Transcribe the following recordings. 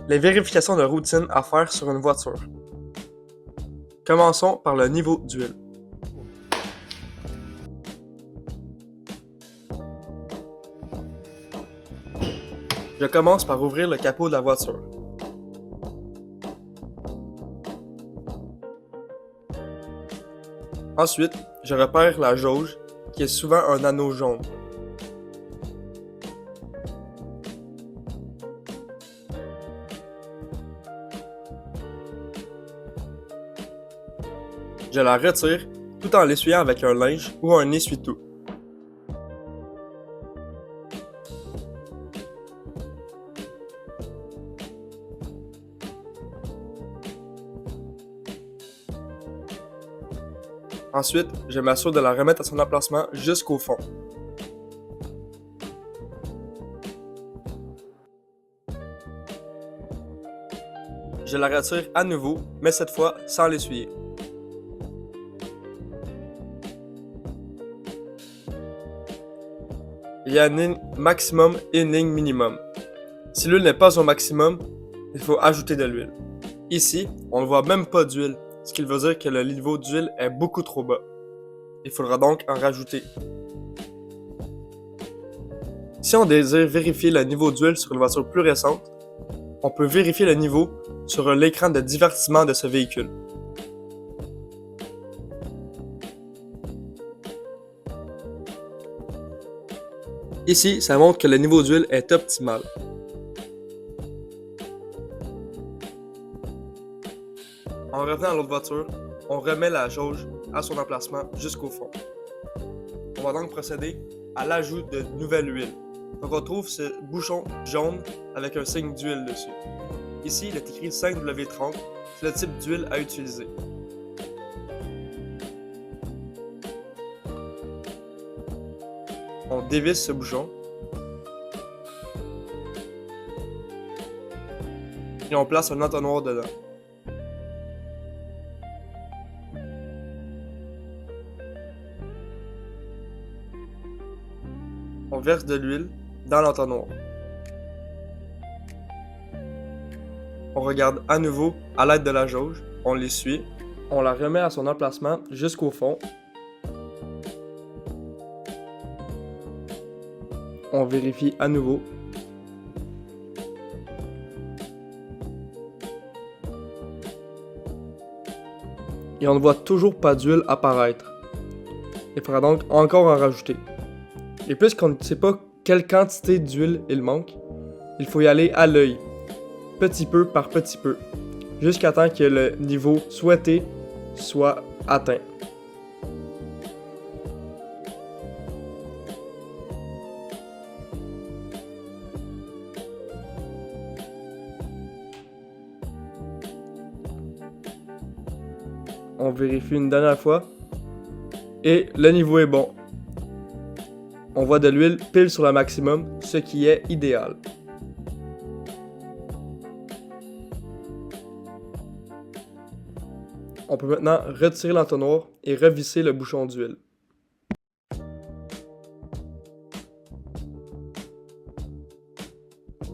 Les vérifications de routine à faire sur une voiture. Commençons par le niveau d'huile. Je commence par ouvrir le capot de la voiture. Ensuite, je repère la jauge, qui est souvent un anneau jaune. Je la retire tout en l'essuyant avec un linge ou un essuie-tout. Ensuite, je m'assure de la remettre à son emplacement jusqu'au fond. Je la retire à nouveau, mais cette fois sans l'essuyer. Il y a une ligne maximum et une ligne minimum. Si l'huile n'est pas au maximum, il faut ajouter de l'huile. Ici, on ne voit même pas d'huile, ce qui veut dire que le niveau d'huile est beaucoup trop bas. Il faudra donc en rajouter. Si on désire vérifier le niveau d'huile sur une voiture plus récente, on peut vérifier le niveau sur l'écran de divertissement de ce véhicule. Ici, ça montre que le niveau d'huile est optimal. En revenant à l'autre voiture, on remet la jauge à son emplacement jusqu'au fond. On va donc procéder à l'ajout de nouvelle huile. On retrouve ce bouchon jaune avec un signe d'huile dessus. Ici, il est écrit 5W30, c'est le type d'huile à utiliser. On dévisse ce bouchon et on place un entonnoir dedans. On verse de l'huile dans l'entonnoir. On regarde à nouveau à l'aide de la jauge, on l'essuie, on la remet à son emplacement jusqu'au fond. On vérifie à nouveau. Et on ne voit toujours pas d'huile apparaître. Il faudra donc encore en rajouter. Et puisqu'on ne sait pas quelle quantité d'huile il manque, il faut y aller à l'œil, petit peu par petit peu, jusqu'à temps que le niveau souhaité soit atteint. On vérifie une dernière fois et le niveau est bon. On voit de l'huile pile sur le maximum, ce qui est idéal. On peut maintenant retirer l'entonnoir et revisser le bouchon d'huile.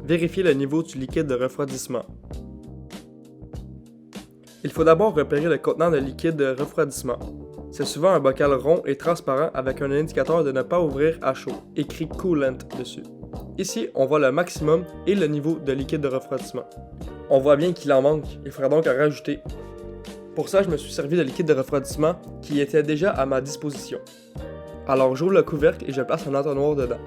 Vérifier le niveau du liquide de refroidissement. Il faut d'abord repérer le contenant de liquide de refroidissement. C'est souvent un bocal rond et transparent avec un indicateur de ne pas ouvrir à chaud, écrit Coolant dessus. Ici, on voit le maximum et le niveau de liquide de refroidissement. On voit bien qu'il en manque, il faudra donc en rajouter. Pour ça, je me suis servi de liquide de refroidissement qui était déjà à ma disposition. Alors j'ouvre le couvercle et je place un entonnoir dedans.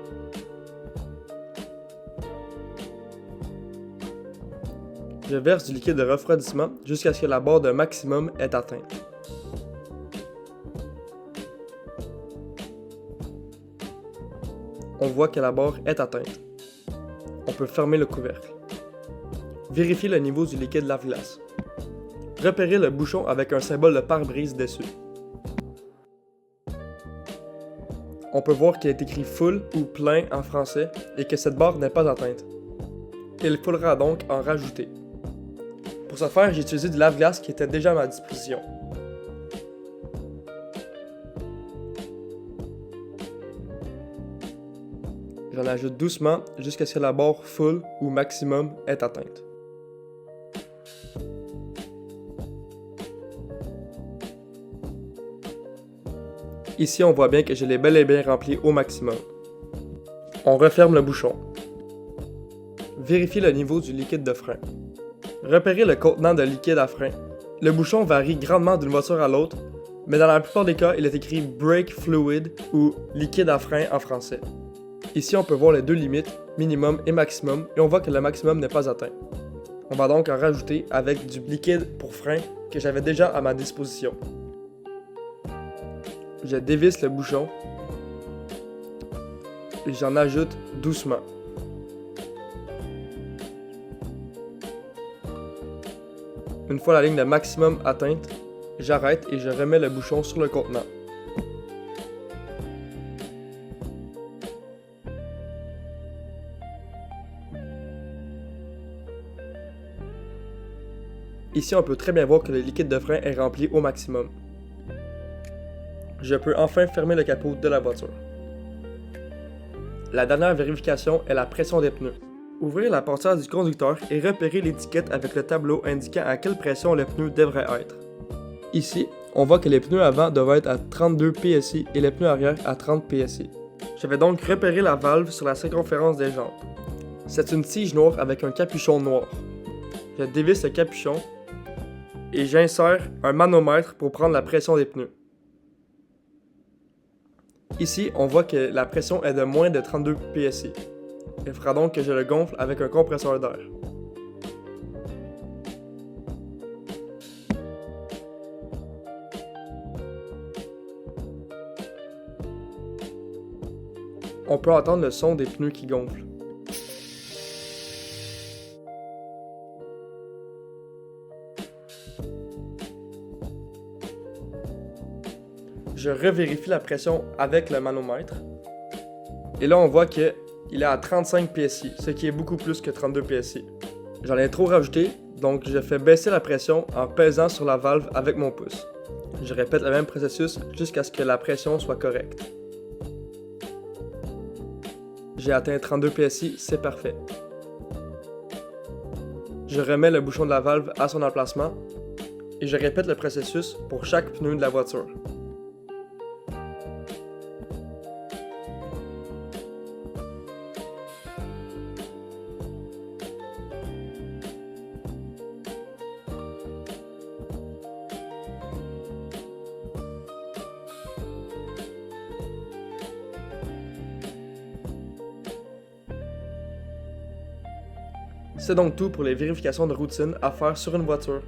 Je verse du liquide de refroidissement jusqu'à ce que la barre de maximum est atteinte. On voit que la barre est atteinte. On peut fermer le couvercle. Vérifier le niveau du liquide lave-glace. Repérez le bouchon avec un symbole de pare-brise dessus. On peut voir qu'il est écrit full ou plein en français et que cette barre n'est pas atteinte. Il faudra donc en rajouter. Pour ce faire, j'ai utilisé du lave-glace qui était déjà à ma disposition. J'en ajoute doucement jusqu'à ce que la barre full ou maximum est atteinte. Ici, on voit bien que je l'ai bel et bien rempli au maximum. On referme le bouchon. Vérifiez le niveau du liquide de frein. Repérez le contenant de liquide à frein. Le bouchon varie grandement d'une voiture à l'autre, mais dans la plupart des cas, il est écrit Brake Fluid ou liquide à frein en français. Ici, on peut voir les deux limites, minimum et maximum, et on voit que le maximum n'est pas atteint. On va donc en rajouter avec du liquide pour frein que j'avais déjà à ma disposition. Je dévisse le bouchon et j'en ajoute doucement. Une fois la ligne de maximum atteinte, j'arrête et je remets le bouchon sur le contenant. Ici, on peut très bien voir que le liquide de frein est rempli au maximum. Je peux enfin fermer le capot de la voiture. La dernière vérification est la pression des pneus. Ouvrez la portière du conducteur et repérez l'étiquette avec le tableau indiquant à quelle pression le pneu devrait être. Ici, on voit que les pneus avant doivent être à 32 PSI et les pneus arrière à 30 PSI. Je vais donc repérer la valve sur la circonférence des jantes. C'est une tige noire avec un capuchon noir. Je dévisse le capuchon et j'insère un manomètre pour prendre la pression des pneus. Ici, on voit que la pression est de moins de 32 PSI. Il faudra donc que je le gonfle avec un compresseur d'air. On peut entendre le son des pneus qui gonflent. Je revérifie la pression avec le manomètre. Et là, on voit qu'il est à 35 PSI, ce qui est beaucoup plus que 32 PSI. J'en ai trop rajouté, donc je fais baisser la pression en pesant sur la valve avec mon pouce. Je répète le même processus jusqu'à ce que la pression soit correcte. J'ai atteint 32 PSI, c'est parfait. Je remets le bouchon de la valve à son emplacement et je répète le processus pour chaque pneu de la voiture. C'est donc tout pour les vérifications de routine à faire sur une voiture.